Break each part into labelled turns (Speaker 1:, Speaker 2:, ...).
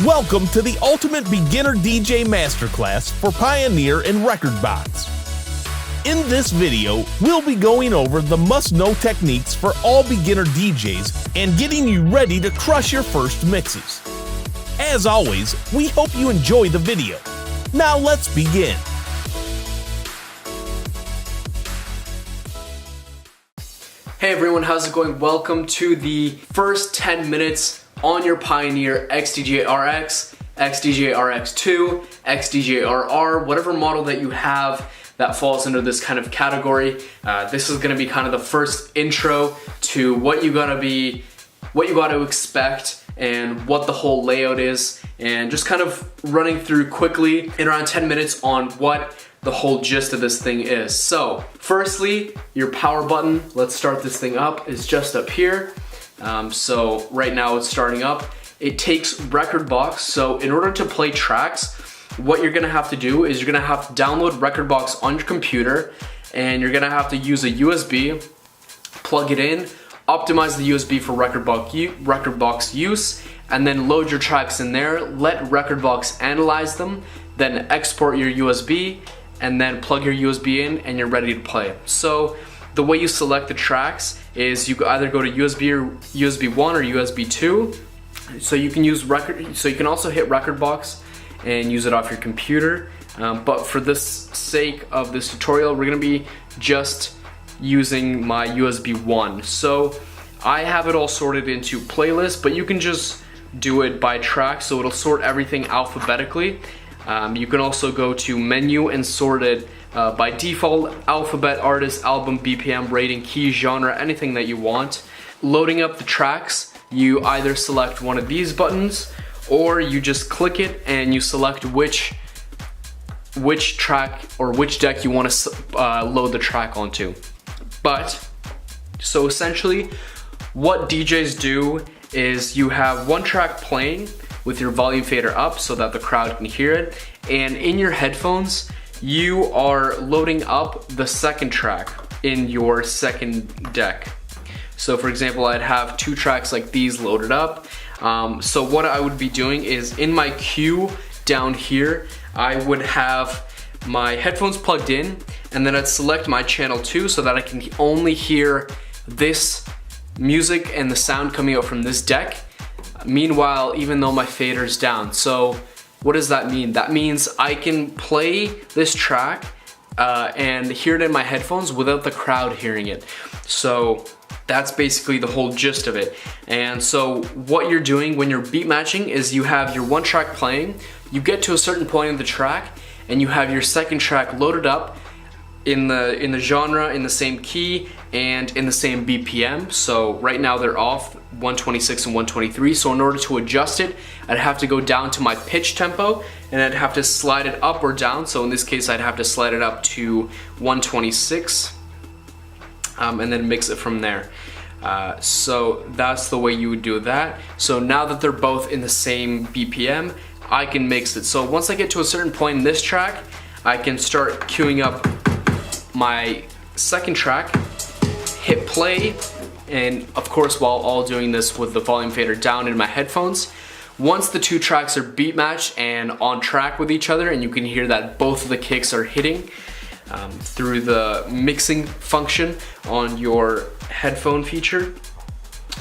Speaker 1: Welcome to the Ultimate Beginner DJ Masterclass for Pioneer and Rekordbox. In this video, we'll be going over the must-know techniques for all beginner DJs and getting you ready to crush your first mixes. As always, we hope you enjoy the video. Now let's begin.
Speaker 2: Hey everyone, how's it going? Welcome to the first 10 minutes on your Pioneer XDJ-RX, XDJ-RX2, XDJ-RR, whatever model that you have that falls under this kind of category. This is gonna be kind of the first intro to what you gotta expect and what the whole layout is, and just kind of running through quickly in around 10 minutes on what the whole gist of this thing is. So, firstly, your power button, let's start this thing up, is just up here. So right now it's starting up. It takes Rekordbox, so in order to play tracks, what you're gonna have to do is you're gonna have to download Rekordbox on your computer, and you're gonna have to use a USB, plug it in, optimize the USB for Rekordbox use, and then load your tracks in there, let Rekordbox analyze them, then export your USB, and then plug your USB in, and you're ready to play. So the way you select the tracks is you either go to USB 1 or USB 2. So you can also hit Rekordbox and use it off your computer. But for this sake of this tutorial, we're gonna be just using my USB 1. So I have it all sorted into playlists, but you can just do it by track, so it'll sort everything alphabetically. You can also go to menu and sort it by default: alphabet, artist, album, BPM, rating, key, genre, anything that you want. Loading up the tracks, you either select one of these buttons or you just click it and you select which track or which deck you want to load the track onto. So essentially what DJs do is you have one track playing with your volume fader up so that the crowd can hear it, and in your headphones you are loading up the second track in your second deck. So for example, I'd have two tracks like these loaded up. So what I would be doing is in my queue down here, I would have my headphones plugged in, and then I'd select my channel 2 so that I can only hear this music and the sound coming out from this deck. Meanwhile, even though my fader's down. So what does that mean? That means I can play this track and hear it in my headphones without the crowd hearing it. So that's basically the whole gist of it. And so what you're doing when you're beat matching is you have your one track playing, you get to a certain point in the track, and you have your second track loaded up in the genre, in the same key, and in the same BPM. So right now they're off 126 and 123. So in order to adjust it, I'd have to go down to my pitch tempo, and I'd have to slide it up or down. So in this case, I'd have to slide it up to 126, and then mix it from there. So that's the way you would do that. So now that they're both in the same BPM, I can mix it. So once I get to a certain point in this track, I can start queuing up my second track, hit play, and of course while all doing this with the volume fader down in my headphones. Once the two tracks are beat matched and on track with each other, and you can hear that both of the kicks are hitting through the mixing function on your headphone feature.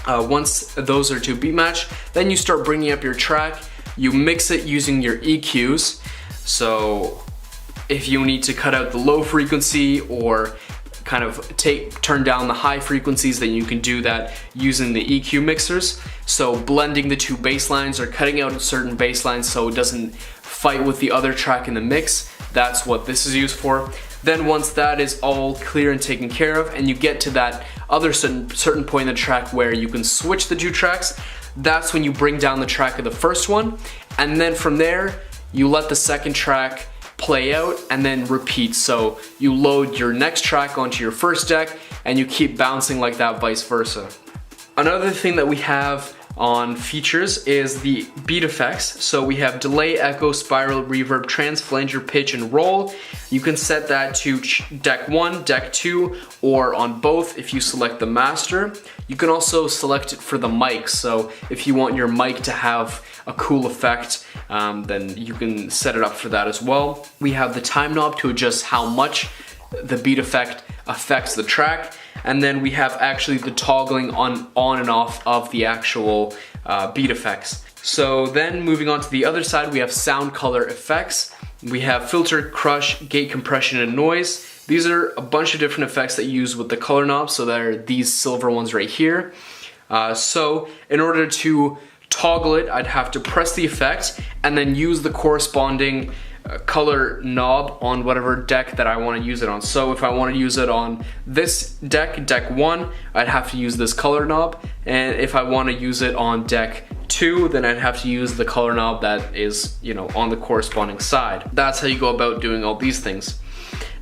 Speaker 2: Once those are to beat match, then you start bringing up your track. You mix it using your EQs. So if you need to cut out the low frequency or kind of turn down the high frequencies, then you can do that using the EQ mixers. So blending the two bass lines or cutting out certain bass lines so it doesn't fight with the other track in the mix, that's what this is used for. Then once that is all clear and taken care of, and you get to that other certain point in the track where you can switch the two tracks, that's when you bring down the track of the first one, and then from there you let the second track play out and then repeat. So you load your next track onto your first deck and you keep bouncing like that, vice versa. Another thing that we have on features is the beat effects. So we have delay, echo, spiral, reverb, trance, flanger, pitch, and roll. You can set that to deck 1, deck 2, or on both if you select the master. You can also select it for the mic. So if you want your mic to have a cool effect, then you can set it up for that as well. We have the time knob to adjust how much the beat effect affects the track. And then we have actually the toggling on and off of the actual beat effects. So then moving on to the other side, we have sound color effects. We have filter, crush, gate compression, and noise. These are a bunch of different effects that you use with the color knob. So there are these silver ones right here. So in order to toggle it, I'd have to press the effect and then use the corresponding color knob on whatever deck that I want to use it on. So if I want to use it on this deck, deck 1, I'd have to use this color knob. And if I want to use it on deck 2, then I'd have to use the color knob that is, you know, on the corresponding side. That's how you go about doing all these things.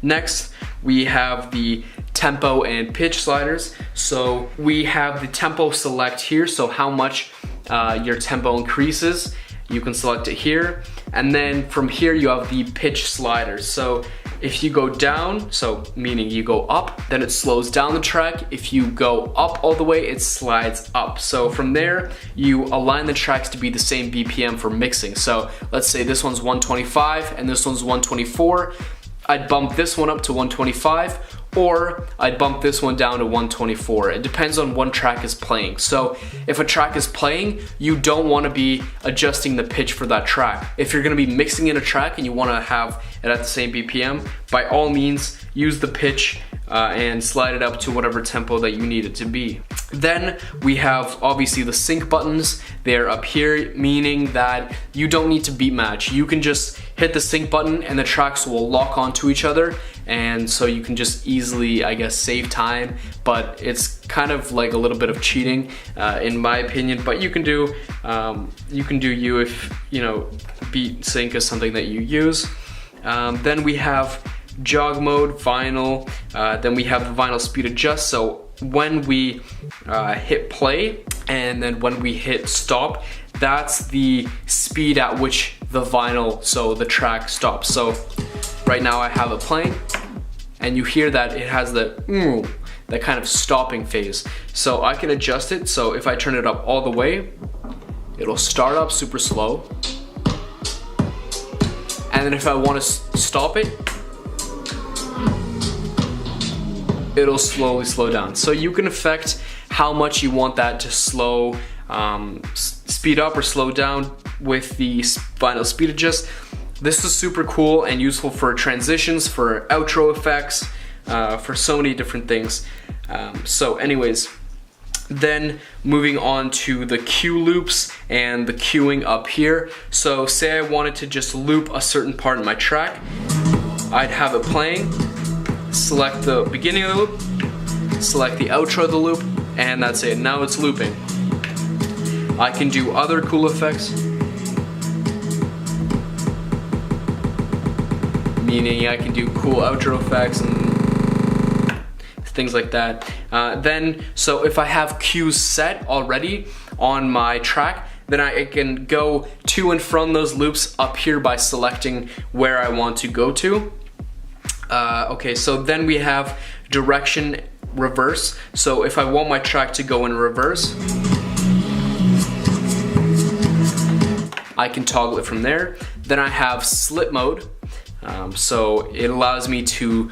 Speaker 2: Next, we have the tempo and pitch sliders. So we have the tempo select here, so how much your tempo increases. You can select it here, and then from here you have the pitch sliders. So if you go down, so meaning you go up, then it slows down the track. If you go up all the way, it slides up. So from there, you align the tracks to be the same BPM for mixing. So let's say this one's 125 and this one's 124. I'd bump this one up to 125, or I'd bump this one down to 124. It depends on what track is playing. So if a track is playing, you don't want to be adjusting the pitch for that track. If you're going to be mixing in a track and you want to have it at the same BPM, by all means use the pitch and slide it up to whatever tempo that you need it to be. Then we have obviously the sync buttons. They're up here, meaning that you don't need to beat match. You can just hit the sync button and the tracks will lock onto each other, and so you can just easily, I guess, save time. But it's kind of like a little bit of cheating in my opinion, but you can do you if, you know, beat sync is something that you use. Then we have jog mode, vinyl, then we have the vinyl speed adjust. So when we hit play and then when we hit stop, that's the speed at which the vinyl, so the track stops. So right now I have it playing and you hear that it has that kind of stopping phase. So I can adjust it. So if I turn it up all the way, it'll start up super slow. And then if I want to stop it, it'll slowly slow down. So you can affect how much you want that to slow, speed up or slow down with the vinyl speed adjust. This is super cool and useful for transitions, for outro effects, for so many different things. So anyways, then moving on to the cue loops and the cueing up here. So say I wanted to just loop a certain part in my track, I'd have it playing, select the beginning of the loop, select the outro of the loop, and that's it. Now it's looping. I can do other cool effects, meaning I can do cool outro effects and things like that. So if I have cues set already on my track, then I can go to and from those loops up here by selecting where I want to go to. Okay, so then we have direction reverse. So if I want my track to go in reverse, I can toggle it from there. Then I have slip mode. So it allows me to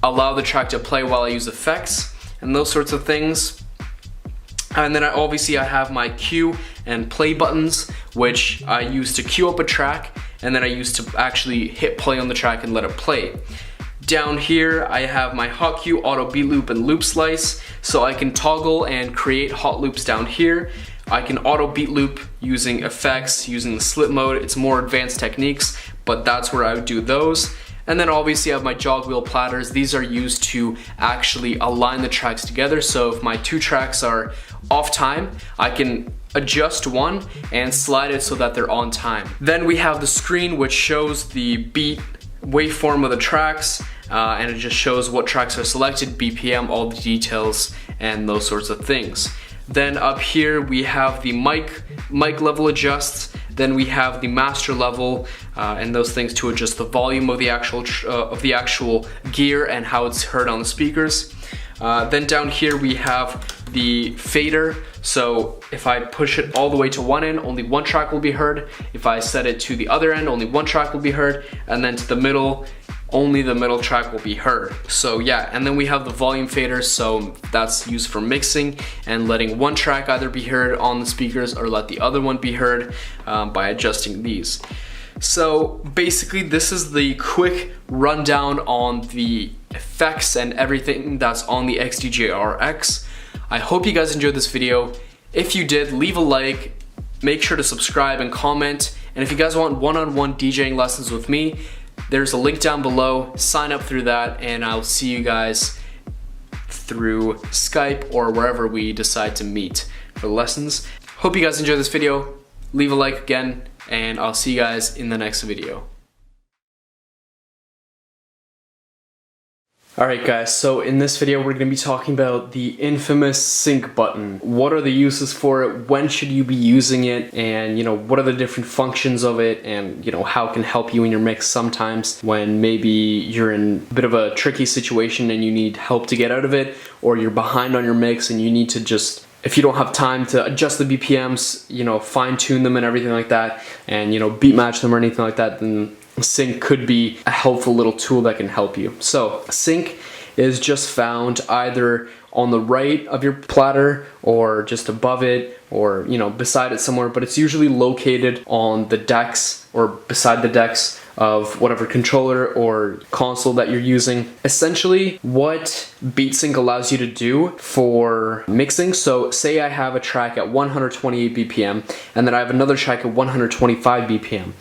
Speaker 2: allow the track to play while I use effects and those sorts of things. And then obviously I have my cue and play buttons, which I use to cue up a track, and then I use to actually hit play on the track and let it play. Down here I have my hot cue, auto beat loop, and loop slice, so I can toggle and create hot loops down here. I can auto beat loop using effects, using the slip mode. It's more advanced techniques, but that's where I would do those. And then obviously I have my jog wheel platters. These are used to actually align the tracks together. So if my two tracks are off time, I can adjust one and slide it so that they're on time. Then we have the screen, which shows the beat waveform of the tracks, and it just shows what tracks are selected, BPM, all the details, and those sorts of things. Then up here we have the mic level adjusts. Then we have the master level and those things to adjust the volume of the actual gear and how it's heard on the speakers. Then down here we have the fader. So if I push it all the way to one end, only one track will be heard. If I set it to the other end, only one track will be heard. And then to the middle, only the middle track will be heard. So yeah, and then we have the volume fader, so that's used for mixing and letting one track either be heard on the speakers or let the other one be heard by adjusting these. So basically this is the quick rundown on the effects and everything that's on the XDJ-RX. I hope you guys enjoyed this video. If you did, leave a like, make sure to subscribe and comment, and if you guys want one-on-one DJing lessons with me, there's a link down below. Sign up through that, and I'll see you guys through Skype or wherever we decide to meet for lessons. Hope you guys enjoyed this video. Leave a like again, and I'll see you guys in the next video. Alright guys, so in this video we're going to be talking about the infamous sync button. What are the uses for it, when should you be using it, and what are the different functions of it, and how it can help you in your mix sometimes when maybe you're in a bit of a tricky situation and you need help to get out of it, or you're behind on your mix and you need to just, if you don't have time to adjust the BPMs, fine tune them and everything like that, and beat match them or anything like that, then sync could be a helpful little tool that can help you. So sync is just found either on the right of your platter or just above it, or beside it somewhere, but it's usually located on the decks or beside the decks of whatever controller or console that you're using. Essentially what BeatSync allows you to do for mixing, so say I have a track at 128 BPM and then I have another track at 125 BPM.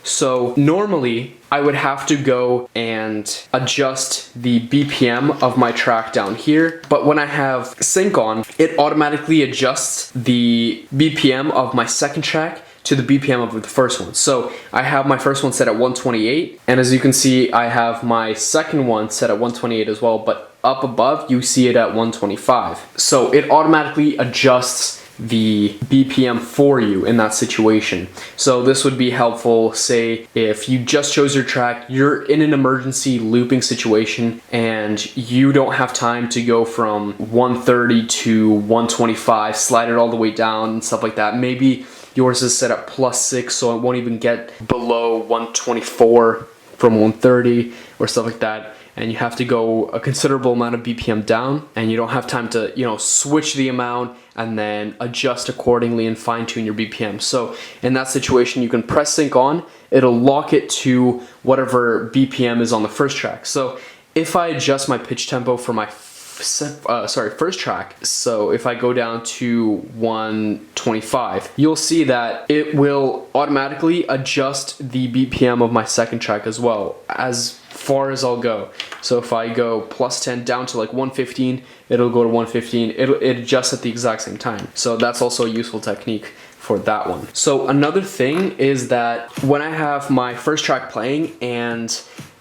Speaker 2: So normally I would have to go and adjust the BPM of my track down here, but when I have sync on, it automatically adjusts the BPM of my second track to the BPM of the first one. So I have my first one set at 128, and as you can see I have my second one set at 128 as well, but up above you see it at 125. So it automatically adjusts the BPM for you in that situation. So this would be helpful, say if you just chose your track, you're in an emergency looping situation and you don't have time to go from 130 to 125, slide it all the way down and stuff like that. Maybe yours is set at +6, so it won't even get below 124 from 130 or stuff like that, and you have to go a considerable amount of BPM down, and you don't have time to switch the amount and then adjust accordingly and fine-tune your BPM. So in that situation you can press sync on, it'll lock it to whatever BPM is on the first track. So if I adjust my pitch tempo for my first track, so if I go down to 125, you'll see that it will automatically adjust the BPM of my second track as well, as far as I'll go. So if I go +10 down to like 115, it'll go to 115. It adjusts at the exact same time. So that's also a useful technique for that one. So another thing is that when I have my first track playing and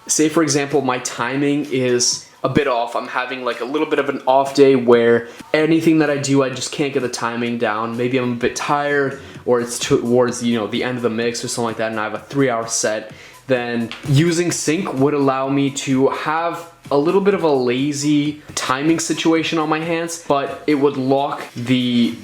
Speaker 2: say for example my timing is a bit off, I'm having like a little bit of an off day where anything that I do I just can't get the timing down, maybe I'm a bit tired or it's towards the end of the mix or something like that and I have a 3-hour set, then using sync would allow me to have a little bit of a lazy timing situation on my hands, but it would lock the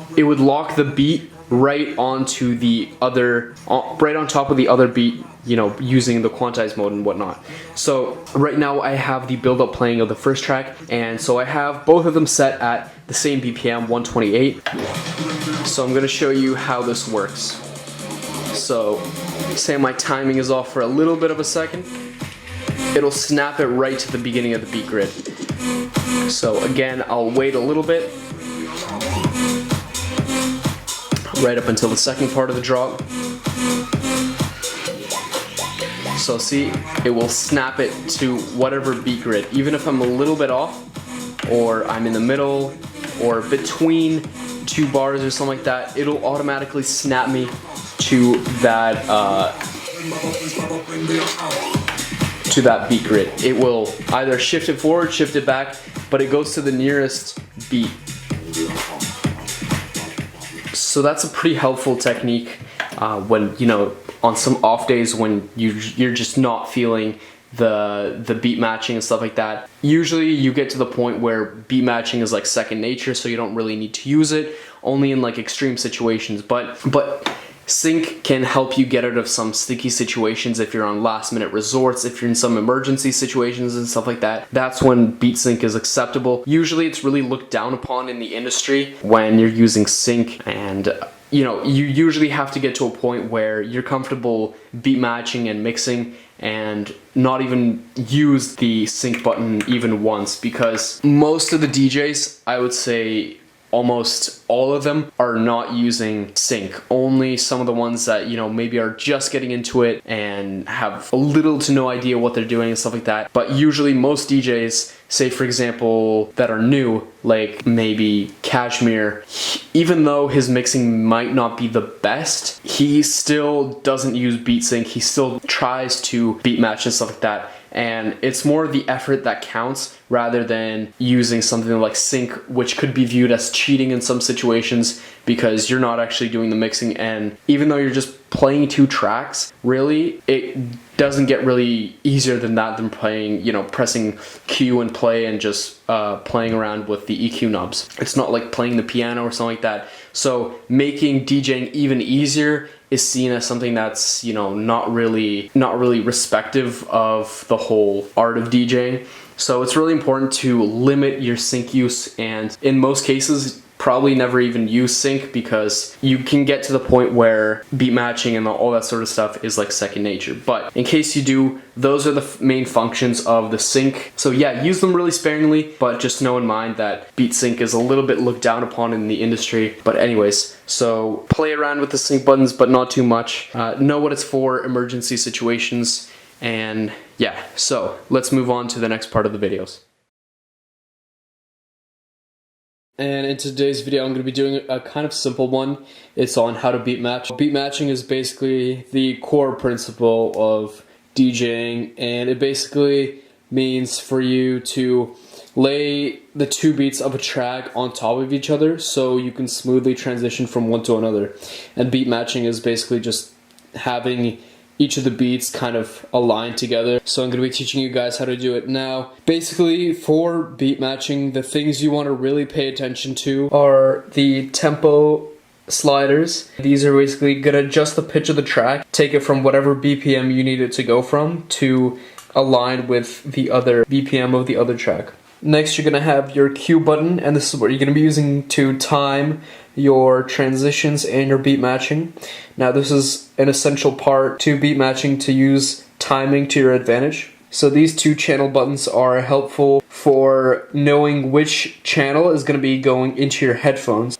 Speaker 2: beat right onto the other, right on top of the other beat, using the quantize mode and whatnot. So right now I have the build up playing of the first track, and so I have both of them set at the same BPM, 128. So I'm going to show you how this works. So say my timing is off for a little bit of a second, it'll snap it right to the beginning of the beat grid. So again, I'll wait a little bit, right up until the second part of the drop. So see, it will snap it to whatever beat grid, even if I'm a little bit off, or I'm in the middle, or between two bars or something like that, it'll automatically snap me to that beat grid. It will either shift it forward, shift it back, but it goes to the nearest beat. So that's a pretty helpful technique when, you know, on some off days when you're just not feeling the beat matching and stuff like that. Usually you get to the point where beat matching is like second nature, so you don't really need to use it, only in like extreme situations. But sync can help you get out of some sticky situations if you're on last minute resorts, if you're in some emergency situations and stuff like that. That's when beat sync is acceptable. Usually it's really looked down upon in the industry when you're using sync, and you know, you usually have to get to a point where you're comfortable beat matching and mixing and not even use the sync button even once, because most of the DJs, I would say almost all of them, are not using sync. Only some of the ones that, you know, maybe are just getting into it and have a little to no idea what they're doing and stuff like that. But usually most DJs, say for example, that are new, like maybe Kashmir, even though his mixing might not be the best, he still doesn't use beat sync. He still tries to beat match and stuff like that. And it's more the effort that counts rather than using something like sync, which could be viewed as cheating in some situations because you're not actually doing the mixing. And even though you're just playing two tracks, really, it doesn't get really easier than that, than playing, you know, pressing Q and play and just playing around with the EQ knobs. It's not like playing the piano or something like that. So making DJing even easier is seen as something that's, you know, not really respective of the whole art of DJing. So it's really important to limit your sync use, and in most cases probably never even use sync, because you can get to the point where beat matching and all that sort of stuff is like second nature. But in case you do, those are the main functions of the sync. So yeah, use them really sparingly, but just know in mind that beat sync is a little bit looked down upon in the industry. But anyways, so play around with the sync buttons, but not too much. Know what it's for, emergency situations, and yeah, so let's move on to the next part of the videos. And in today's video, I'm going to be doing a kind of simple one. It's on how to beat match. Beat matching is basically the core principle of DJing, and it basically means for you to lay the two beats of a track on top of each other so you can smoothly transition from one to another. And beat matching is basically just having each of the beats kind of aligned together. So I'm going to be teaching you guys how to do it now. Basically, for beat matching, the things you want to really pay attention to are the tempo sliders. These are basically going to adjust the pitch of the track, take it from whatever BPM you need it to go from to align with the other BPM of the other track. Next, you're going to have your Q button, and this is what you're going to be using to time your transitions and your beat matching. Now, this is an essential part to beat matching, to use timing to your advantage. So these two channel buttons are helpful for knowing which channel is going to be going into your headphones.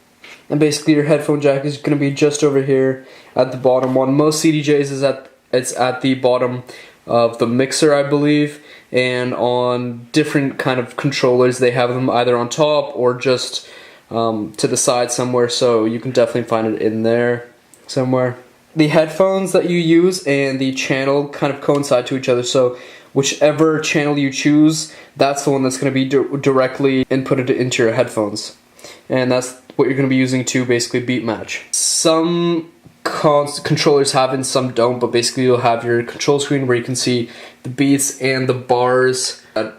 Speaker 2: And basically your headphone jack is going to be just over here at the bottom. On most CDJs it's at the bottom of the mixer, I believe, and on different kind of controllers they have them either on top or just to the side somewhere, so you can definitely find it in there somewhere. The headphones that you use and the channel kind of coincide to each other, so whichever channel you choose, that's the one that's going to be directly inputted into your headphones, and that's what you're going to be using to basically beat match. Some controllers have and some don't, but basically you'll have your control screen where you can see the beats and the bars that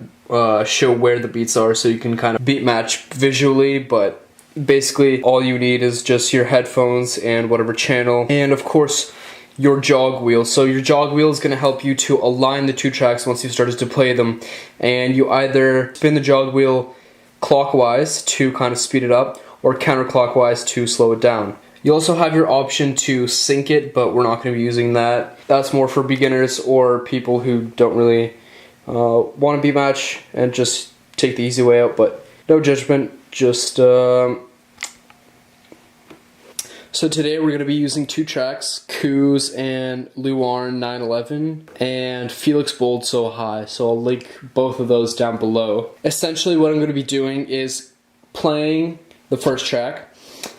Speaker 2: show where the beats are, so you can kind of beat match visually. But basically all you need is just your headphones and whatever channel, and of course your jog wheel. So your jog wheel is going to help you to align the two tracks once you've started to play them, and you either spin the jog wheel clockwise to kind of speed it up or counterclockwise to slow it down. You also have your option to sync it, but we're not going to be using that. That's more for beginners or people who don't really want to beat match and just take the easy way out, but no judgment, just so today we're going to be using two tracks, Kuz and Luarn 911 and Felix Bold So High, so I'll link both of those down below. Essentially what I'm going to be doing is playing the first track,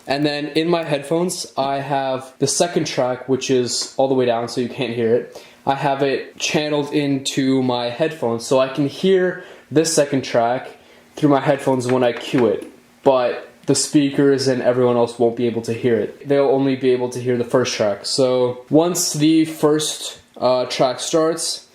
Speaker 2: and then in my headphones I have the second track, which is all the way down so you can't hear it. I have it channeled into my headphones so I can hear this second track through my headphones when I cue it, but the speakers and everyone else won't be able to hear it. They'll only be able to hear the first track. So once the first track starts,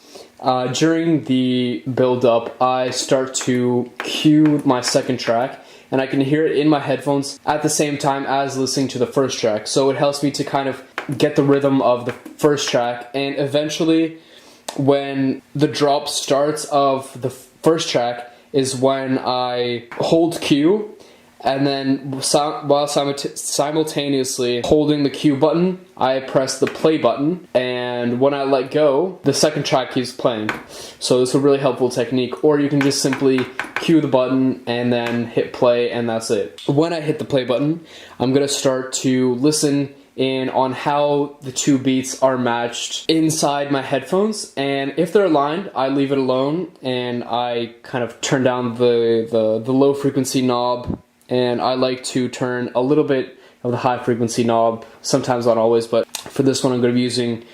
Speaker 2: during the build-up, I start to cue my second track, and I can hear it in my headphones at the same time as listening to the first track. So it helps me to kind of get the rhythm of the first track, and eventually when the drop starts of the first track is when I hold cue, and then while simultaneously holding the cue button, I press the play button, and when I let go, the second track keeps playing. So it's a really helpful technique. Or you can just simply cue the button and then hit play, and that's it. When I hit the play button, I'm gonna start to listen in on how the two beats are matched inside my headphones, and if they're aligned, I leave it alone, and I kind of turn down the low frequency knob, and I like to turn a little bit of the high frequency knob, sometimes not always, but for this one I'm going to be using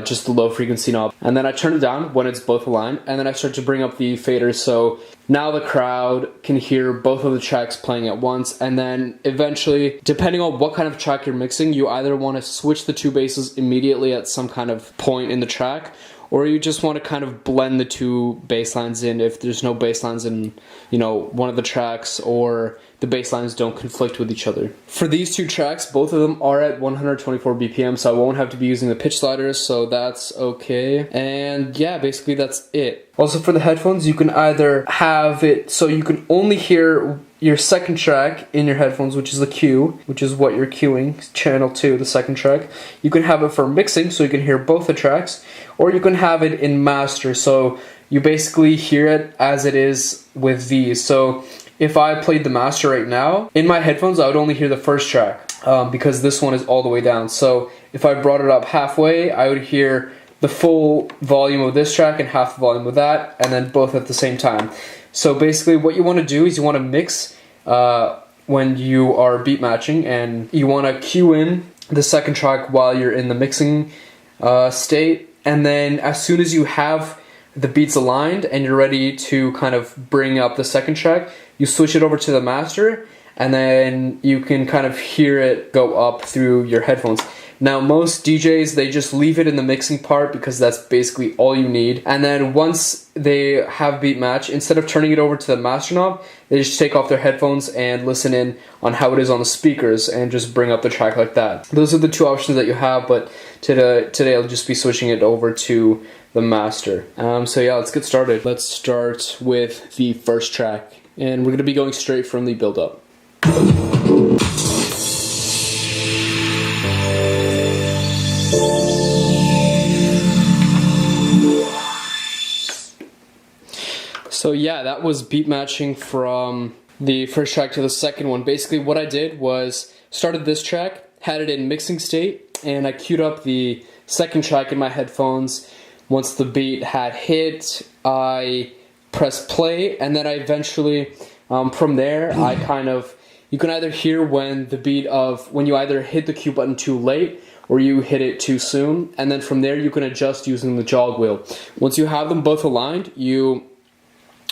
Speaker 2: just the low frequency knob. And then I turn it down when it's both aligned, and then I start to bring up the faders, so now the crowd can hear both of the tracks playing at once. And then eventually, depending on what kind of track you're mixing, you either want to switch the two basses immediately at some kind of point in the track, or you just want to kind of blend the two bass lines in if there's no bass lines in, you know, one of the tracks, or the bass lines don't conflict with each other. For these two tracks, both of them are at 124 BPM, so I won't have to be using the pitch sliders, so that's okay. And yeah, basically that's it. Also for the headphones, you can either have it so you can only hear your second track in your headphones, which is the cue, which is what you're cueing, channel 2, the second track. You can have it for mixing, so you can hear both the tracks, or you can have it in master, so you basically hear it as it is with these. So if I played the master right now, in my headphones I would only hear the first track, because this one is all the way down. So if I brought it up halfway, I would hear the full volume of this track and half the volume of that, and then both at the same time. So basically what you want to do is you want to mix when you are beat matching, and you want to cue in the second track while you're in the mixing state, and then as soon as you have the beats aligned and you're ready to kind of bring up the second track, you switch it over to the master, and then you can kind of hear it go up through your headphones. Now most DJs, they just leave it in the mixing part because that's basically all you need. And then once they have beat match, instead of turning it over to the master knob, they just take off their headphones and listen in on how it is on the speakers and just bring up the track like that. Those are the two options that you have, but today I'll just be switching it over to the master. So yeah, let's get started. Let's start with the first track, and we're going to be going straight from the build-up. So yeah, that was beat matching from the first track to the second one. Basically what I did was started this track, had it in mixing state, and I queued up the second track in my headphones. Once the beat had hit, I pressed play, and then I eventually, from there, I kind of, you can either hear when the beat of, when you either hit the cue button too late, or you hit it too soon, and then from there you can adjust using the jog wheel. Once you have them both aligned, you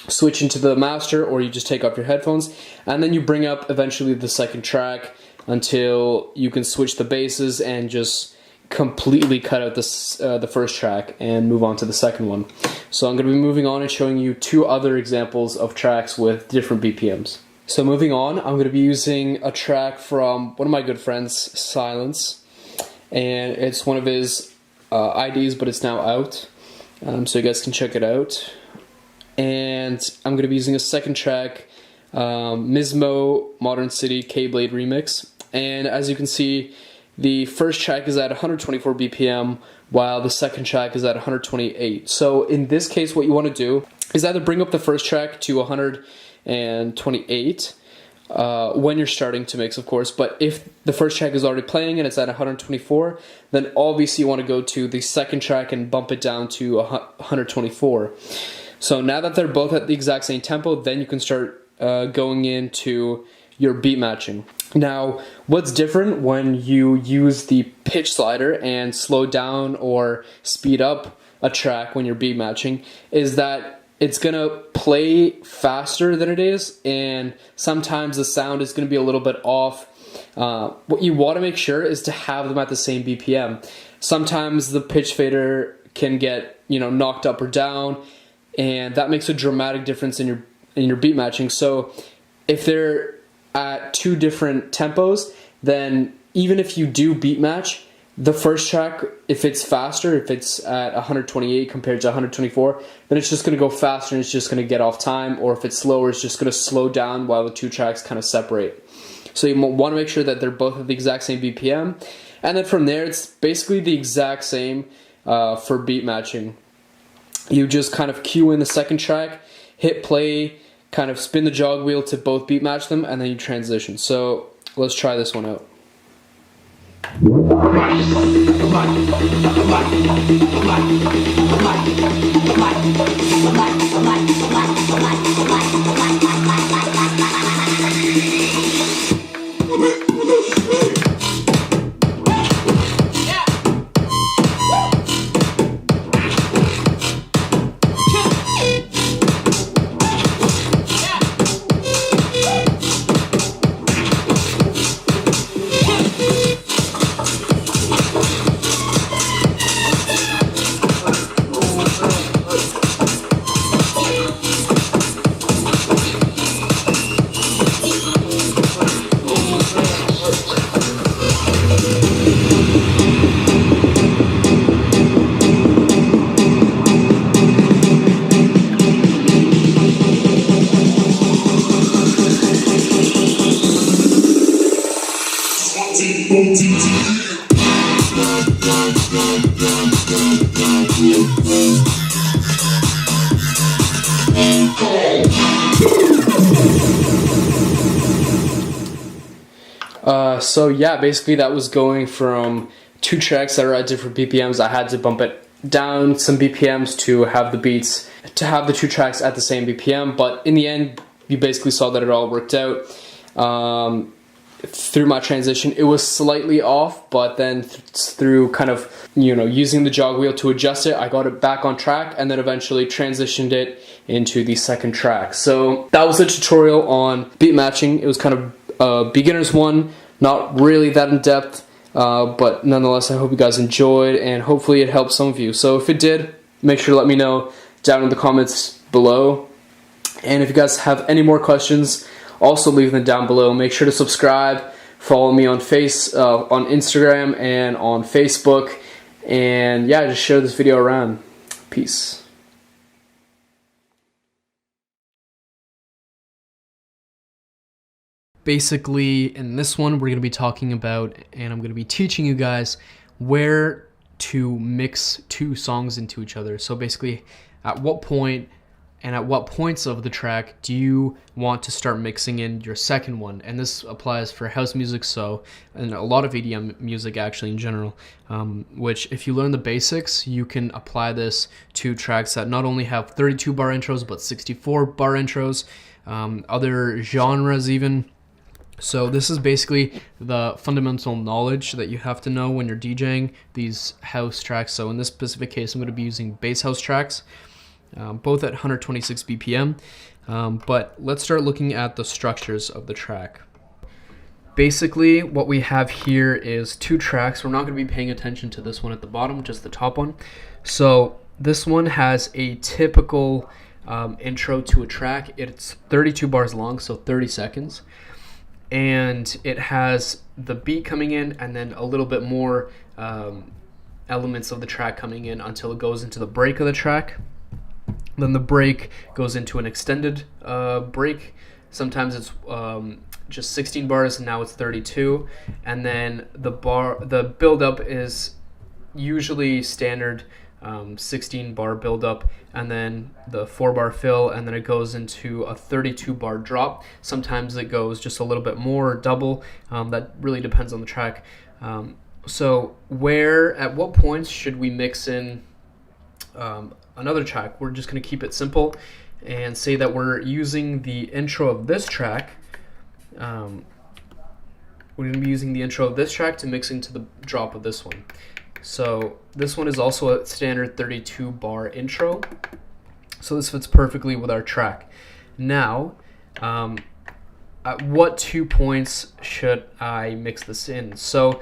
Speaker 2: switch into the master, or you just take off your headphones, and then you bring up eventually the second track until you can switch the basses and just completely cut out the first track and move on to the second one. So I'm going to be moving on and showing you two other examples of tracks with different BPMs. So moving on, I'm going to be using a track from one of my good friends, Silence, and it's one of his IDs, but it's now out, so you guys can check it out. And I'm going to be using a second track, Mismo Modern City K-Blade Remix. And as you can see, the first track is at 124 BPM, while the second track is at 128. So in this case, what you want to do is either bring up the first track to 128 when you're starting to mix, of course. But if the first track is already playing and it's at 124, then obviously you want to go to the second track and bump it down to 124. So now that they're both at the exact same tempo, then you can start going into your beat matching. Now, what's different when you use the pitch slider and slow down or speed up a track when you're beat matching is that it's gonna play faster than it is, and sometimes the sound is gonna be a little bit off. What you want to make sure is to have them at the same BPM. Sometimes the pitch fader can get, you know, knocked up or down, and that makes a dramatic difference in your beat matching. So if they're at two different tempos, then even if you do beat match, the first track, if it's faster, if it's at 128 compared to 124, then it's just going to go faster and it's just going to get off time. Or if it's slower, it's just going to slow down while the two tracks kind of separate. So you want to make sure that they're both at the exact same BPM. And then from there, it's basically the exact same for beat matching. You just kind of cue in the second track, hit play, kind of spin the jog wheel to both beat match them, and then you transition. So let's try this one out. So yeah, basically that was going from two tracks that are at different BPMs. I had to bump it down some BPMs to have the beats, to have the two tracks at the same BPM, but in the end, you basically saw that it all worked out. Through my transition, it was slightly off, but then through kind of, you know, using the jog wheel to adjust it, I got it back on track and then eventually transitioned it into the second track. So that was a tutorial on beat matching. It was kind of a beginner's one, not really that in depth, but nonetheless, I hope you guys enjoyed and hopefully it helped some of you. So if it did, make sure to let me know down in the comments below. And if you guys have any more questions, also leave them down below. Make sure to subscribe, follow me on Instagram and on Facebook, and yeah, just share this video around. Peace. Basically, in this one, we're going to be talking about, and I'm going to be teaching you guys where to mix two songs into each other. So basically, at what point and at what points of the track do you want to start mixing in your second one? And this applies for house music, and a lot of EDM music actually in general, which if you learn the basics, you can apply this to tracks that not only have 32 bar intros, but 64 bar intros, other genres even. So this is basically the fundamental knowledge that you have to know when you're DJing these house tracks. So in this specific case, I'm going to be using bass house tracks, both at 126 BPM. But let's start looking at the structures of the track. Basically, what we have here is two tracks. We're not going to be paying attention to this one at the bottom, just the top one. So this one has a typical intro to a track. It's 32 bars long, so 30 seconds. And it has the beat coming in and then a little bit more elements of the track coming in until it goes into the break of the track. Then the break goes into an extended break. Sometimes it's just 16 bars, and now it's 32. And then the build-up is usually standard 16 bar build-up, and then the 4 bar fill, and then it goes into a 32 bar drop. Sometimes it goes just a little bit more, double. That really depends on the track. So at what points should we mix in another track? We're just going to keep it simple and say that we're using the intro of this track. We're going to be using the intro of this track to mix into the drop of this one. So this one is also a standard 32 bar intro. So this fits perfectly with our track. Now, at what 2 points should I mix this in? So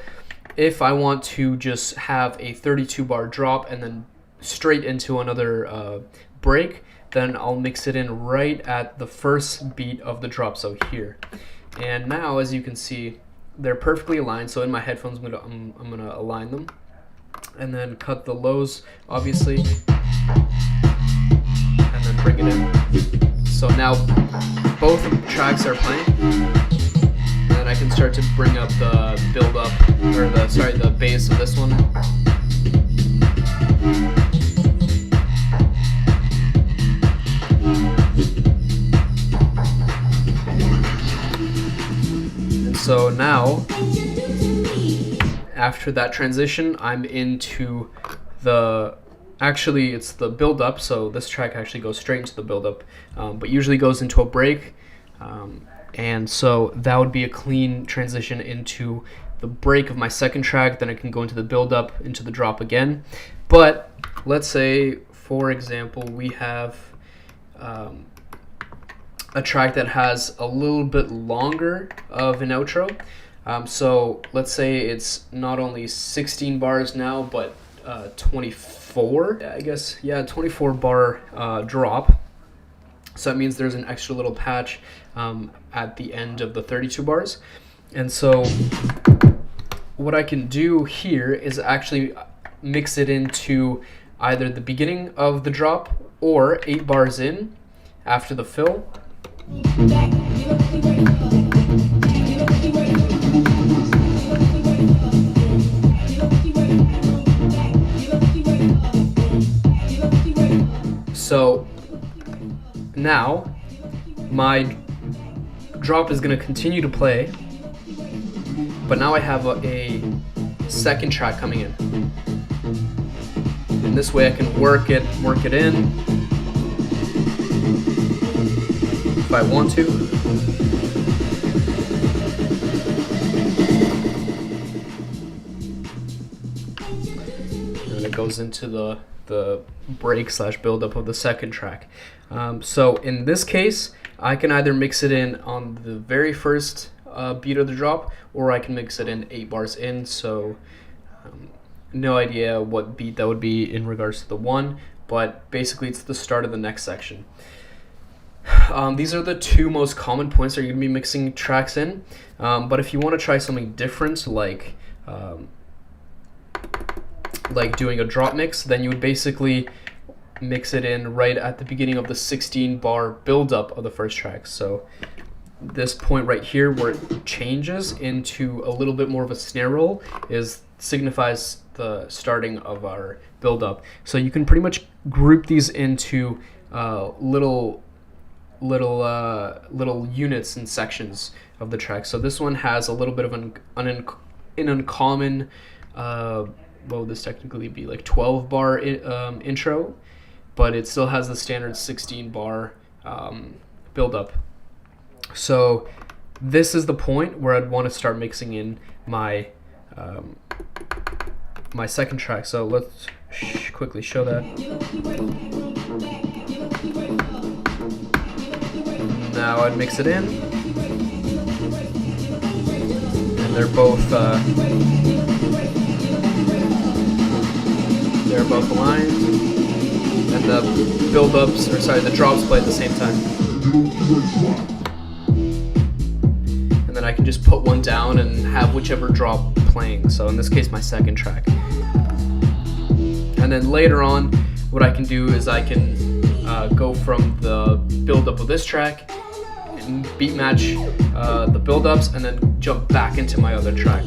Speaker 2: if I want to just have a 32 bar drop and then straight into another break, then I'll mix it in right at the first beat of the drop, so here. And now, as you can see, they're perfectly aligned. So in my headphones, I'm gonna align them, and then cut the lows, obviously, and then bring it in. So now both tracks are playing, and then I can start to bring up the build up, or the bass of this one. So now, after that transition, I'm into it's the build up. So this track actually goes straight into the build up, but usually goes into a break. And so that would be a clean transition into the break of my second track. Then I can go into the build up, into the drop again. But let's say, for example, we have a track that has a little bit longer of an outro. So let's say it's not only 16 bars now, but 24, I guess. Yeah, 24 bar drop. So that means there's an extra little patch at the end of the 32 bars. And so what I can do here is actually mix it into either the beginning of the drop or 8 bars in after the fill. So now my drop is going to continue to play, but now I have a second track coming in. And this way I can work it in if I want to. And it goes into the break / build up of the second track. So in this case, I can either mix it in on the very first beat of the drop, or I can mix it in 8 bars in. So no idea what beat that would be in regards to the one, but basically it's the start of the next section. These are the 2 most common points that you're going to be mixing tracks in. But if you want to try something different, like doing a drop mix, then you would basically mix it in right at the beginning of the 16 bar build-up of the first track. So this point right here where it changes into a little bit more of a snare roll signifies the starting of our build-up. So you can pretty much group these into little units and sections of the track. So this one has a little bit of an uncommon, what would this technically be, like 12 bar intro, but it still has the standard 16 bar build up. So this is the point where I'd want to start mixing in my my second track. So let's quickly show that. Now I'd mix it in, and they're both aligned, and the the drops play at the same time. And then I can just put one down and have whichever drop playing. So in this case, my second track. And then later on, what I can do is I can go from the build up of this track and beat match the build-ups, and then jump back into my other track.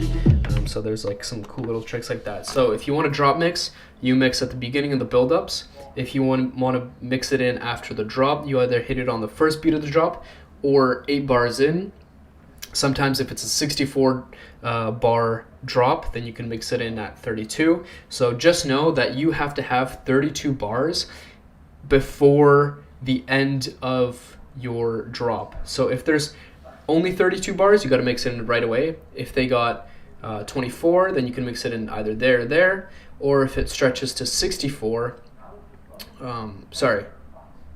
Speaker 2: So there's like some cool little tricks like that. So if you want to drop mix, you mix at the beginning of the build-ups. If you want to mix it in after the drop, you either hit it on the first beat of the drop or 8 bars in. Sometimes if it's a 64 bar drop, then you can mix it in at 32. So just know that you have to have 32 bars before the end of your drop. So if there's only 32 bars, you got to mix it in right away. If they got 24, then you can mix it in either there or there. Or if it stretches to 64,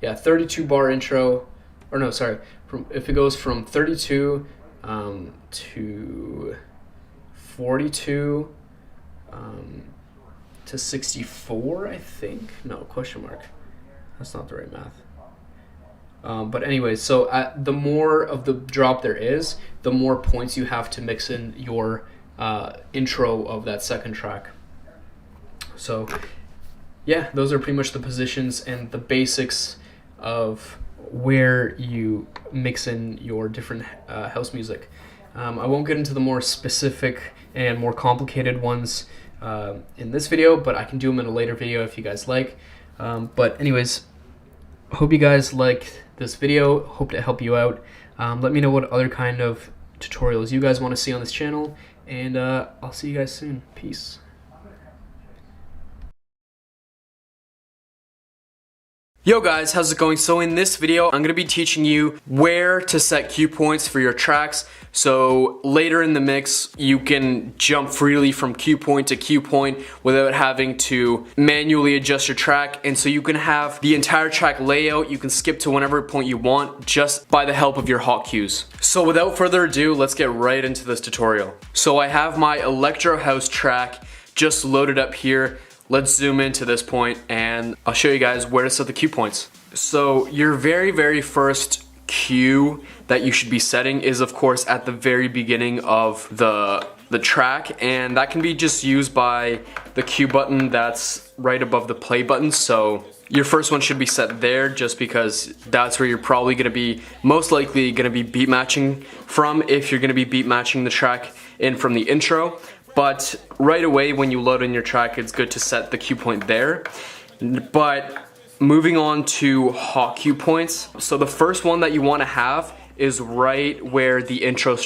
Speaker 2: yeah, 32 bar intro, or no, sorry, if it goes from 32 to 42 to 64, I think. No, question mark. That's not the right math. But anyways, so the more of the drop there is, the more points you have to mix in your intro of that second track. So yeah, those are pretty much the positions and the basics of where you mix in your different house music. I won't get into the more specific and more complicated ones in this video, but I can do them in a later video if you guys like. But anyways, hope you guys liked this video. Hope to help you out. Let me know what other kind of tutorials you guys want to see on this channel, and I'll see you guys soon. Peace. Yo guys, how's it going? So in this video, I'm going to be teaching you where to set cue points for your tracks. So later in the mix, you can jump freely from cue point to cue point without having to manually adjust your track. And so you can have the entire track layout. You can skip to whatever point you want just by the help of your hot cues. So without further ado, let's get right into this tutorial. So I have my electro house track just loaded up here. Let's zoom into this point and I'll show you guys where to set the cue points. So your very first cue that you should be setting is of course at the very beginning of the track, and that can be just used by the cue button that's right above the play button. So your first one should be set there just because that's where you're probably going to be most likely going to be beat matching from if you're going to be beat matching the track in from the intro. But right away when you load in your track, it's good to set the cue point there. But moving on to hot cue points. So the first one that you want to have is right where the intro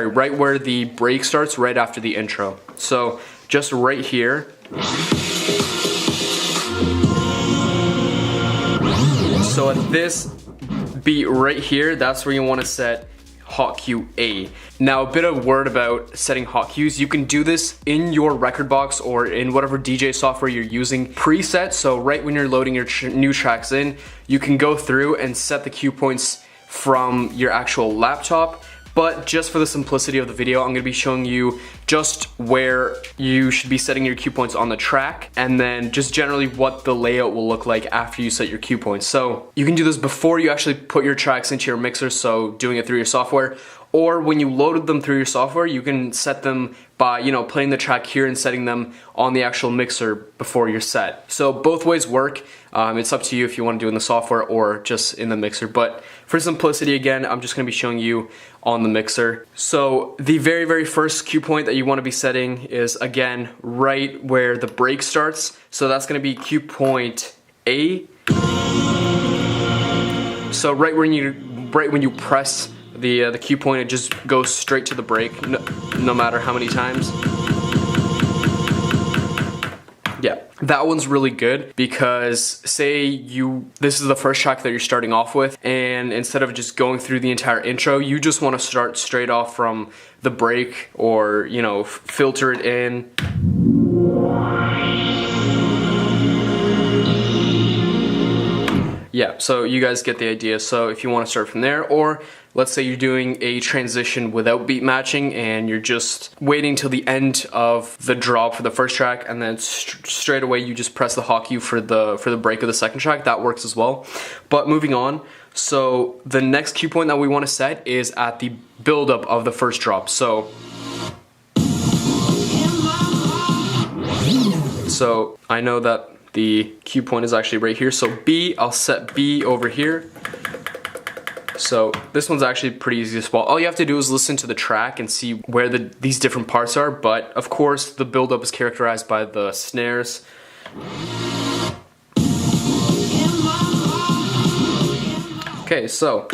Speaker 2: right where the break starts, right after the intro. So just right here. So at this beat right here, that's where you want to set hot cue A. Now a bit of word about setting hot cues. You can do this in your record box or in whatever DJ software you're using preset. So right when you're loading your new tracks in, you can go through and set the cue points from your actual laptop. But just for the simplicity of the video, I'm going to be showing you just where you should be setting your cue points on the track, and then just generally what the layout will look like after you set your cue points. So you can do this before you actually put your tracks into your mixer, so doing it through your software, or when you loaded them through your software, you can set them by, playing the track here and setting them on the actual mixer before you're set. So both ways work. It's up to you if you want to do it in the software or just in the mixer. But for simplicity, again, I'm just going to be showing you on the mixer. So the very first cue point that you want to be setting is, again, right where the break starts. So that's going to be cue point A. So right when you press the cue point, it just goes straight to the break, no matter how many times. Yeah, that one's really good because say this is the first track that you're starting off with, and instead of just going through the entire intro, you just want to start straight off from the break, or filter it in. Yeah, so you guys get the idea. So if you want to start from there, or let's say you're doing a transition without beat matching and you're just waiting till the end of the drop for the first track, and then straight away you just press the hot cue for the break of the second track, that works as well. But moving on, so the next cue point that we want to set is at the buildup of the first drop. So I know that the cue point is actually right here, so B, I'll set B over here. So this one's actually pretty easy to spot. All you have to do is listen to the track and see where these different parts are, but of course the build-up is characterized by the snares. Okay, so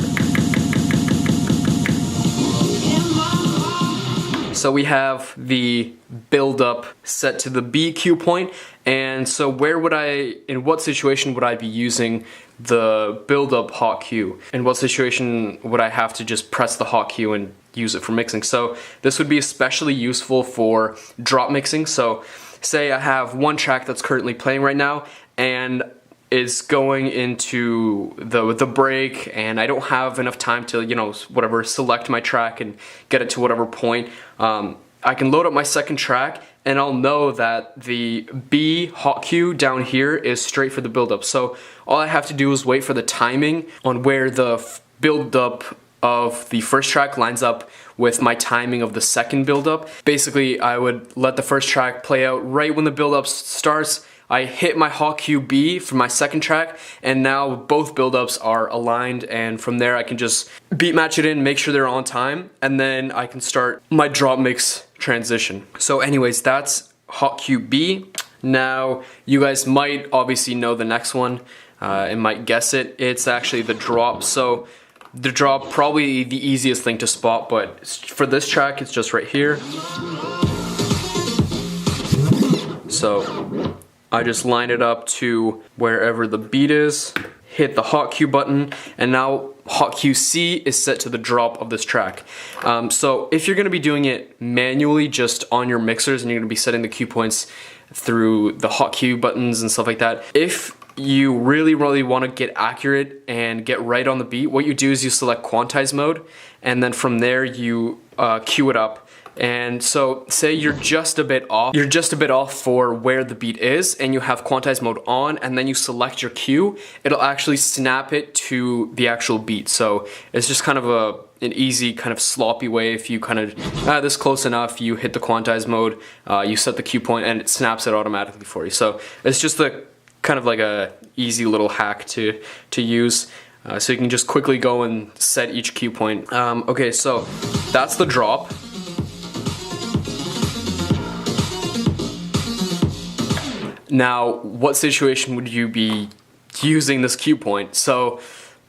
Speaker 2: we have the build-up set to the B cue point, and so in what situation would I be using the build-up hot cue? In what situation would I have to just press the hot cue and use it for mixing? So this would be especially useful for drop mixing. So say I have one track that's currently playing right now, and is going into the break and I don't have enough time to, you know, whatever, select my track and get it to whatever point, I can load up my second track and I'll know that the B hot cue down here is straight for the build-up. So all I have to do is wait for the timing on where the build-up of the first track lines up with my timing of the second build-up. Basically, I would let the first track play out right when the build-up starts. I hit my hot cue B for my second track, and now both build-ups are aligned, and from there I can just beat match it in, make sure they're on time, and then I can start my drop mix transition. So anyways, that's hot cue B. Now, you guys might obviously know the next one and might guess it. It's actually the drop. So the drop, probably the easiest thing to spot, but for this track, it's just right here. So I just line it up to wherever the beat is, hit the hot cue button, and now hot cue C is set to the drop of this track. So if you're gonna be doing it manually just on your mixers and you're gonna be setting the cue points through the hot cue buttons and stuff like that, if you really want to get accurate and get right on the beat, what you do is you select quantize mode, and then from there you cue it up. And so say you're just a bit off for where the beat is, and you have quantize mode on, and then you select your cue, it'll actually snap it to the actual beat. So it's just kind of an easy, kind of sloppy way. If you kind of, this close enough, you hit the quantize mode, you set the cue point, and it snaps it automatically for you. So it's just a kind of like a easy little hack to use. So you can just quickly go and set each cue point. Okay, so that's the drop. Now, what situation would you be using this cue point? So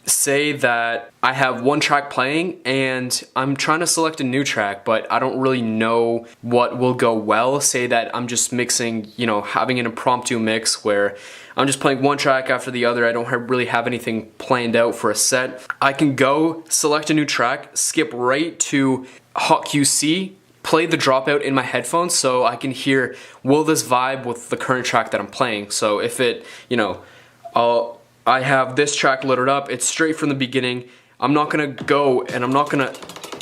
Speaker 2: say that I have one track playing and I'm trying to select a new track, but I don't really know what will go well. Say that I'm just mixing, you know, having an impromptu mix where I'm just playing one track after the other. I don't really have anything planned out for a set. I can go select a new track, skip right to hot cue C, play the dropout in my headphones so I can hear, will this vibe with the current track that I'm playing? So if it, you know, I have this track loaded up, it's straight from the beginning. I'm not gonna go and I'm not gonna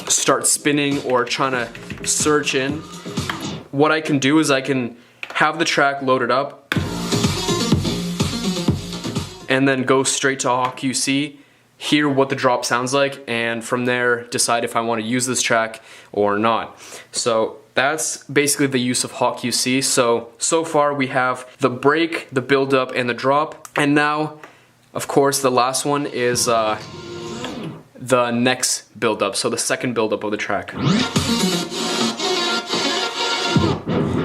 Speaker 2: start spinning or trying to search in. What I can do is I can have the track loaded up and then go straight to hot cue C, hear what the drop sounds like, and from there decide if I want to use this track or not. So that's basically the use of hot cue C. So far we have the break, the build up, and the drop, and now of course the last one is the next build up, so the second build up of the track.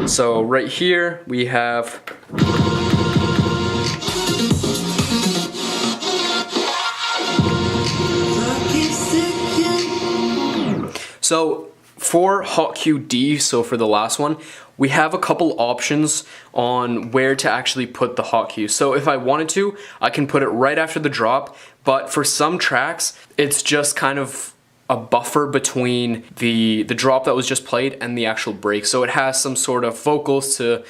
Speaker 2: So right here we have so for hot cue D, so for the last one, we have a couple options on where to actually put the hot cue. So if I wanted to, I can put it right after the drop, but for some tracks, it's just kind of a buffer between the drop that was just played and the actual break. So it has some sort of vocals to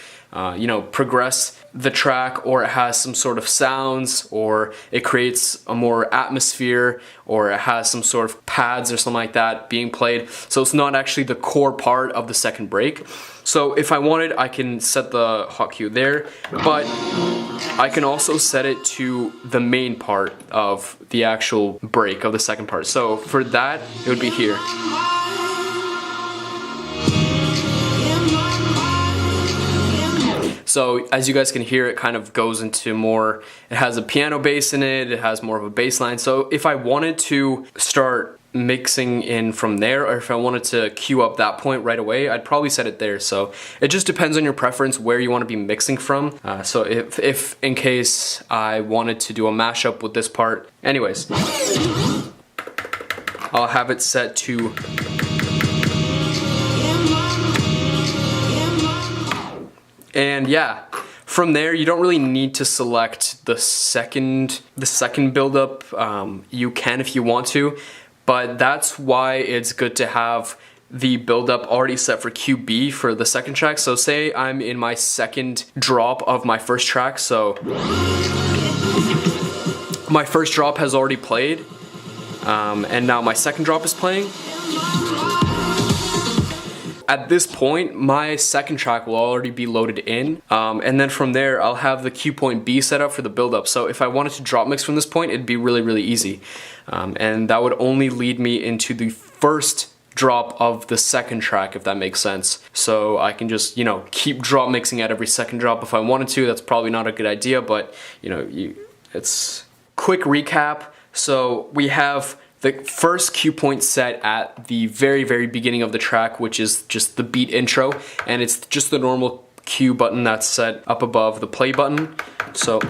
Speaker 2: you know, progress the track, or it has some sort of sounds, or it creates a more atmosphere, or it has some sort of pads or something like that being played. So it's not actually the core part of the second break. So if I wanted, I can set the hot cue there, but I can also set it to the main part of the actual break of the second part. So for that, it would be here. So as you guys can hear, it kind of goes into more, it has a piano bass in it, it has more of a bass line. So if I wanted to start mixing in from there, or if I wanted to cue up that point right away, I'd probably set it there. So it just depends on your preference where you want to be mixing from. So if in case I wanted to do a mashup with this part, anyways, I'll have it set to and yeah, from there you don't really need to select the second build-up. You can if you want to, but that's why it's good to have the build-up already set for QB for the second track. So say I'm in my second drop of my first track, so My first drop has already played, and now my second drop is playing. At this point, my second track will already be loaded in, and then from there, I'll have the cue point B set up for the build-up. So if I wanted to drop mix from this point, it'd be really, really easy. And that would only lead me into the first drop of the second track, if that makes sense. So I can just, you know, keep drop mixing at every second drop if I wanted to. That's probably not a good idea, but, you know, it's quick recap. So we have the first cue point set at the very, very beginning of the track, which is just the beat intro, and it's just the normal cue button that's set up above the play button. So,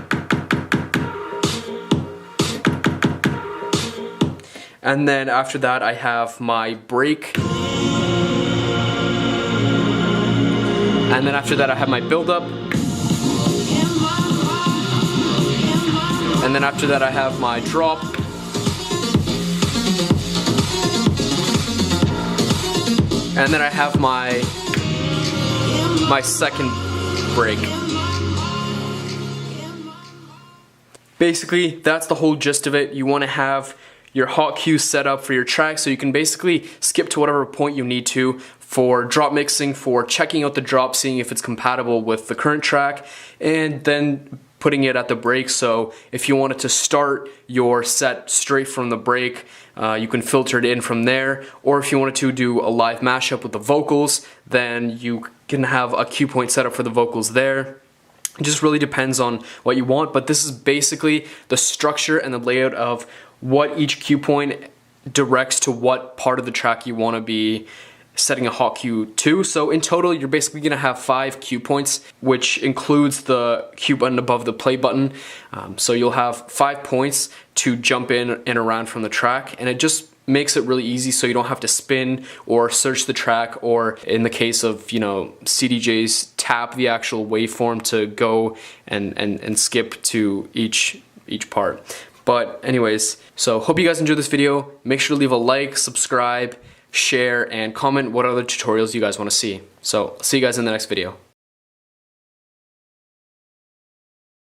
Speaker 2: and then after that I have my break, and then after that I have my build up, and then after that I have my drop, and then I have my second break. Basically, that's the whole gist of it. You want to have your hot cues set up for your track so you can basically skip to whatever point you need to for drop mixing, for checking out the drop, seeing if it's compatible with the current track, and then putting it at the break. So if you wanted to start your set straight from the break, you can filter it in from there, or if you wanted to do a live mashup with the vocals, then you can have a cue point set up for the vocals there. It just really depends on what you want, but this is basically the structure and the layout of what each cue point directs to what part of the track you want to be setting a hot cue to. So in total, you're basically going to have 5 cue points, which includes the cue button above the play button. So you'll have 5 points to jump in and around from the track, and it just makes it really easy so you don't have to spin or search the track, or in the case of, you know, CDJs, tap the actual waveform to go and skip to each part. But anyways, so hope you guys enjoyed this video. Make sure to leave a like, subscribe, share, and comment what other tutorials you guys want to see. So I'll see you guys in the next video.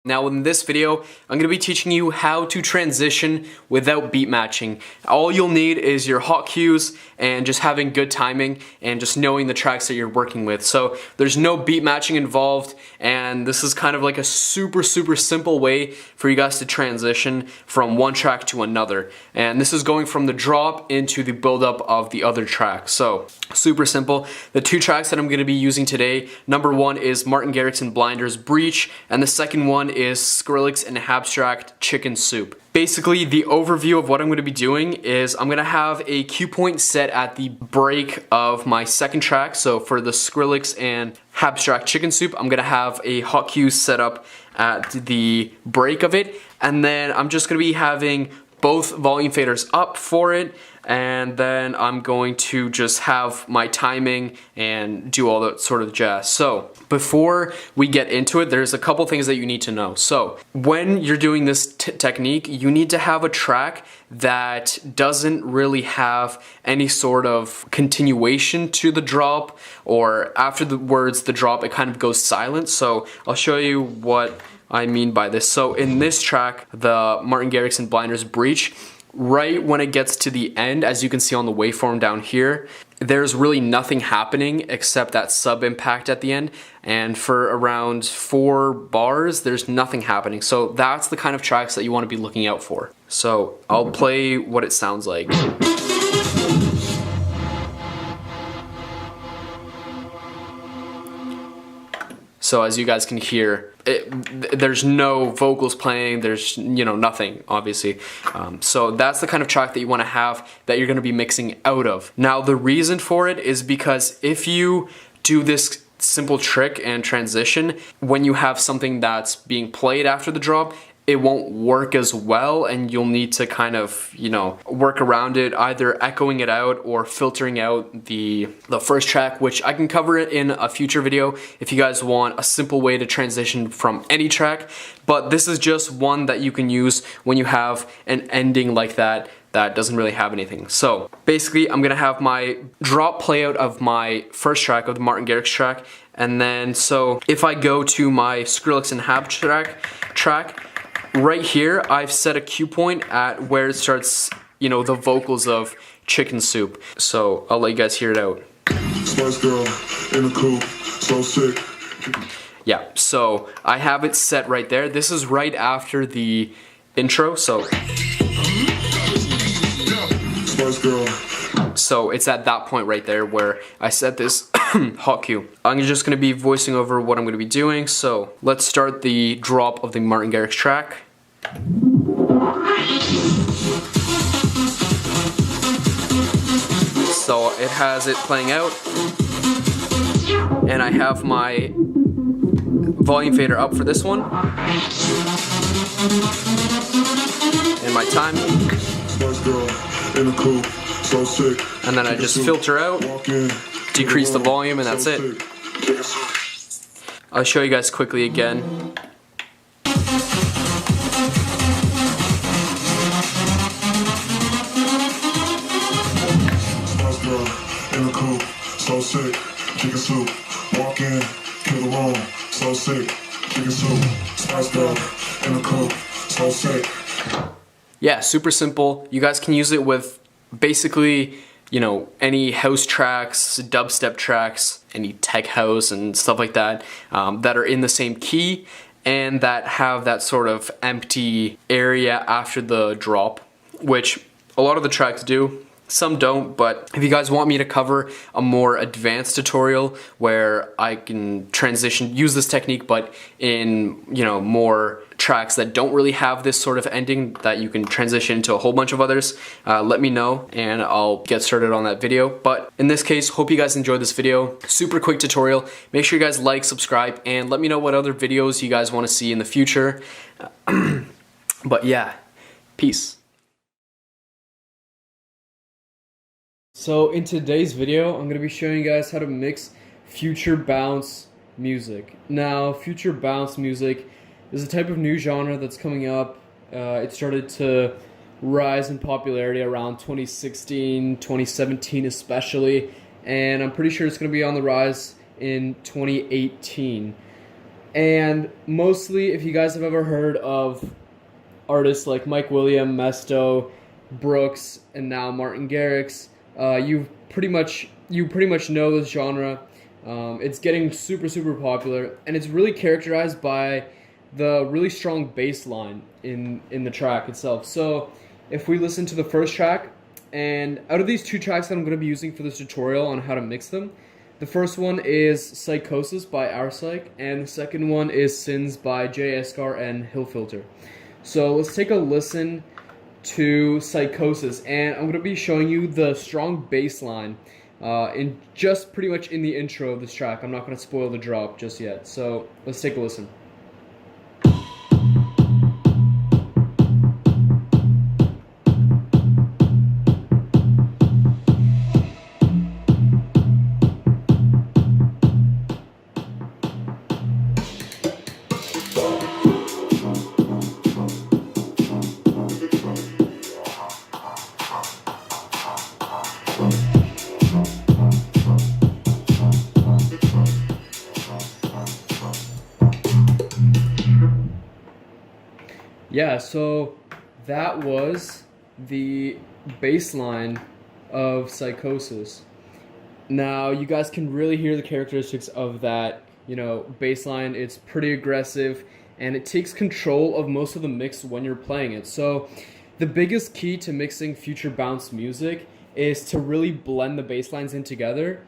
Speaker 2: Now in this video, I'm going to be teaching you how to transition without beat matching. All you'll need is your hot cues and just having good timing and just knowing the tracks that you're working with. So there's no beat matching involved, and this is kind of like a super simple way for you guys to transition from one track to another. And this is going from the drop into the build-up of the other track. So super simple. The 2 tracks that I'm going to be using today, number 1 is Martin Garrix and Blinder's Breach, and the second one is Skrillex and Abstract Chicken Soup. Basically, the overview of what I'm going to be doing is I'm going to have a cue point set at the break of my second track. So for the Skrillex and Abstract Chicken Soup, I'm going to have a hot cue set up at the break of it, and then I'm just going to be having both volume faders up for it, and then I'm going to just have my timing and do all that sort of jazz. So before we get into it, there's a couple things that you need to know. So when you're doing this technique, you need to have a track that doesn't really have any sort of continuation to the drop, or after the words the drop, it kind of goes silent. So I'll show you what I mean by this. So in this track, the Martin Garrix and Blinder's Breach, right when it gets to the end, as you can see on the waveform down here, there's really nothing happening except that sub impact at the end, and for around 4 bars there's nothing happening. So that's the kind of tracks that you want to be looking out for. So I'll play what it sounds like. So as you guys can hear, there's no vocals playing, there's, you know, nothing, obviously. So that's the kind of track that you want to have, that you're going to be mixing out of. Now the reason for it is because if you do this simple trick and transition, when you have something that's being played after the drop, it won't work as well, and you'll need to kind of, you know, work around it, either echoing it out or filtering out the first track, which I can cover it in a future video if you guys want a simple way to transition from any track. But this is just one that you can use when you have an ending like that that doesn't really have anything. So basically, I'm gonna have my drop play out of my first track, of the Martin Garrix track, and then so if I go to my Skrillex and Hab track, right here, I've set a cue point at where it starts, you know, the vocals of Chicken Soup. So I'll let you guys hear it out.
Speaker 3: Spice girl in the coupe, so sick.
Speaker 2: Yeah, so I have it set right there. This is right after the intro, so it's at that point right there where I set this hot cue. I'm just gonna be voicing over what I'm gonna be doing, so let's start the drop of the Martin Garrix track. So it has it playing out, and I have my volume fader up for this one, and my timing, and then I just filter out, decrease the volume, and that's it. I'll show you guys quickly again.
Speaker 3: So sick, chicken soup, walk in, kill the room, so sick, chicken soup, spice girl, in the coupe, so sick.
Speaker 2: Yeah, super simple. You guys can use it with basically, you know, any house tracks, dubstep tracks, any tech house and stuff like that, that are in the same key and that have that sort of empty area after the drop, which a lot of the tracks do. Some don't, but if you guys want me to cover a more advanced tutorial where I can use this technique, but in, you know, more tracks that don't really have this sort of ending that you can transition into a whole bunch of others, let me know and I'll get started on that video. But in this case, hope you guys enjoyed this video. Super quick tutorial. Make sure you guys like, subscribe, and let me know what other videos you guys want to see in the future. But yeah, peace.
Speaker 4: So in today's video, I'm going to be showing you guys how to mix future bounce music. Now, future bounce music is a type of new genre that's coming up. It started to rise in popularity around 2016, 2017 especially, and I'm pretty sure it's going to be on the rise in 2018. And mostly, if you guys have ever heard of artists like Mike William, Mesto, Brooks, and now Martin Garrix, you pretty much know this genre. It's getting super popular, and it's really characterized by the really strong bass line in the track itself. So if we listen to the first track, and out of these two tracks that I'm going to be using for this tutorial on how to mix them, the first one is Psychosis by Our Psych, and the second one is Sins by Jay Eskar and Hill Filter. So let's take a listen to Psychosis, and I'm going to be showing you the strong bass line in just pretty much in the intro of this track. I'm not going to spoil the drop just yet, so let's take a listen. Yeah, so that was the bass line of Psychosis. Now, you guys can really hear the characteristics of that, you know, bass line. It's pretty aggressive, and it takes control of most of the mix when you're playing it. So, the biggest key to mixing future bounce music is to really blend the bass lines in together,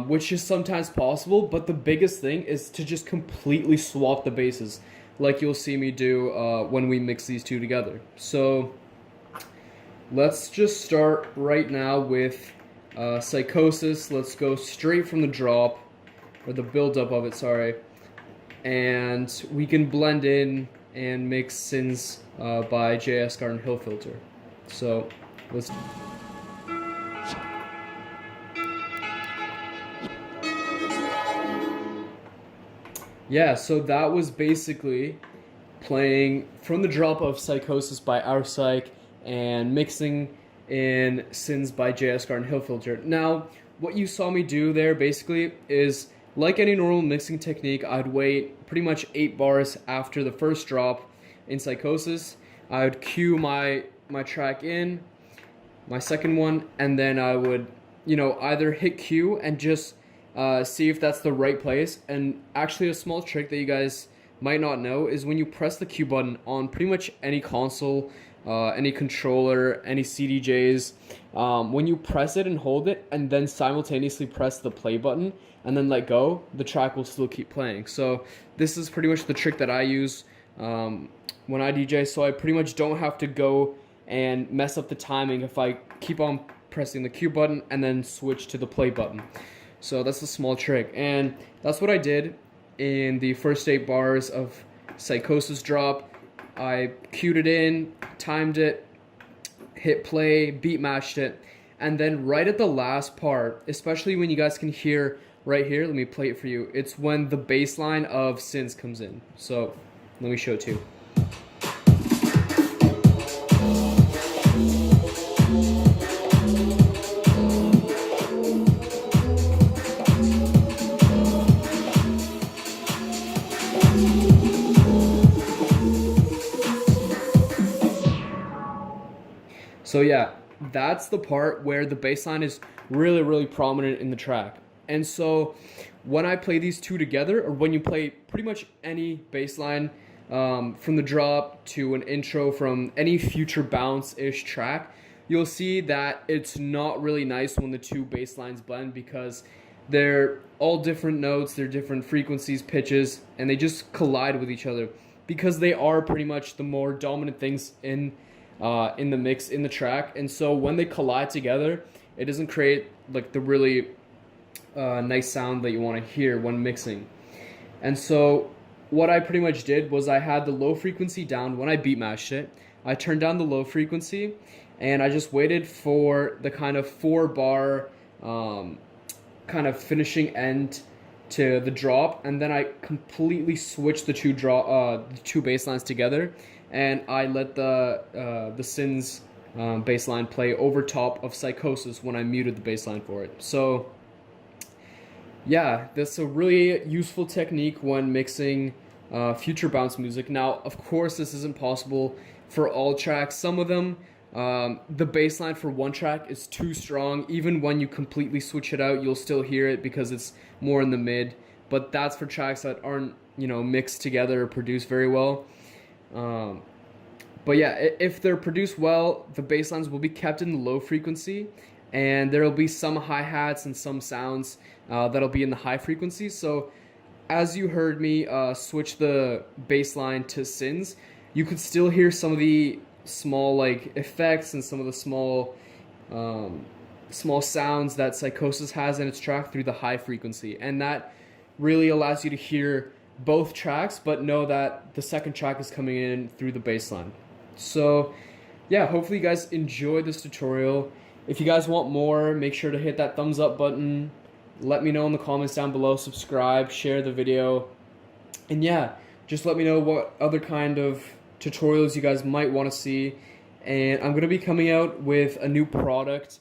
Speaker 4: which is sometimes possible, but the biggest thing is to just completely swap the basses, like you'll see me do when we mix these two together. So let's just start right now with Psychosis. Let's go straight from the drop, or the build-up of it, sorry. And we can blend in and mix Sins by Jay Eskar and Hill Filter. So let's... Yeah, so that was basically playing from the drop of Psychosis by Our Psych and mixing in Sins by Jay Eskar and Hill Filter. Now, what you saw me do there basically is, like any normal mixing technique, I'd wait pretty much 8 bars after the first drop in Psychosis, I would cue my track in, my second one, and then I would, you know, either hit Q and just see if that's the right place. And actually a small trick that you guys might not know is when you press the Q button on pretty much any console, any controller, any CDJs, when you press it and hold it and then simultaneously press the play button and then let go, the track will still keep playing. So this is pretty much the trick that I use when I DJ, so I pretty much don't have to go and mess up the timing if I keep on pressing the Q button and then switch to the play button. So that's a small trick, and that's what I did in the first 8 bars of Psychosis drop. I queued it in, timed it, hit play, beat matched it, and then right at the last part, especially when you guys can hear right here, let me play it for you, it's when the bass line of Sins comes in. So let me show it to you. So yeah, that's the part where the bass line is really, really prominent in the track. And so when I play these two together, or when you play pretty much any bass line from the drop to an intro from any future bounce-ish track, you'll see that it's not really nice when the two bass lines blend, because they're all different notes, they're different frequencies, pitches, and they just collide with each other because they are pretty much the more dominant things in the mix, in the track. And so when they collide together, it doesn't create like the really nice sound that you want to hear when mixing. And so what I pretty much did was I had the low frequency down when I beat matched it. I turned down the low frequency and I just waited for the kind of 4-bar kind of finishing end to the drop, and then I completely switched the two bass lines together, and I let the Sins bass line play over top of Psychosis when I muted the bass line for it. So yeah, that's a really useful technique when mixing future bounce music. Now, of course, this isn't possible for all tracks. Some of them, the bass line for one track is too strong. Even when you completely switch it out, you'll still hear it because it's more in the mid. But that's for tracks that aren't, you know, mixed together or produced very well. But yeah, if they're produced well, the bass lines will be kept in the low frequency, and there will be some hi-hats and some sounds that'll be in the high frequency. So as you heard me switch the bass line to Sins, you could still hear some of the small like effects and some of the small sounds that Psychosis has in its track through the high frequency, and that really allows you to hear both tracks but know that the second track is coming in through the bass line. So yeah, hopefully you guys enjoyed this tutorial. If you guys want more, make sure to hit that thumbs up button. Let me know in the comments down below, subscribe, share the video, and yeah, just let me know what other kind of tutorials you guys might want to see. And I'm going to be coming out with a new product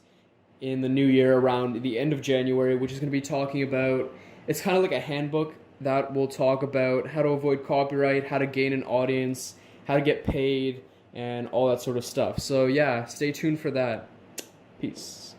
Speaker 4: in the new year around the end of January, which is going to be talking about, it's kind of like a handbook that will talk about how to avoid copyright, how to gain an audience, how to get paid, and all that sort of stuff. So yeah, stay tuned for that. Peace.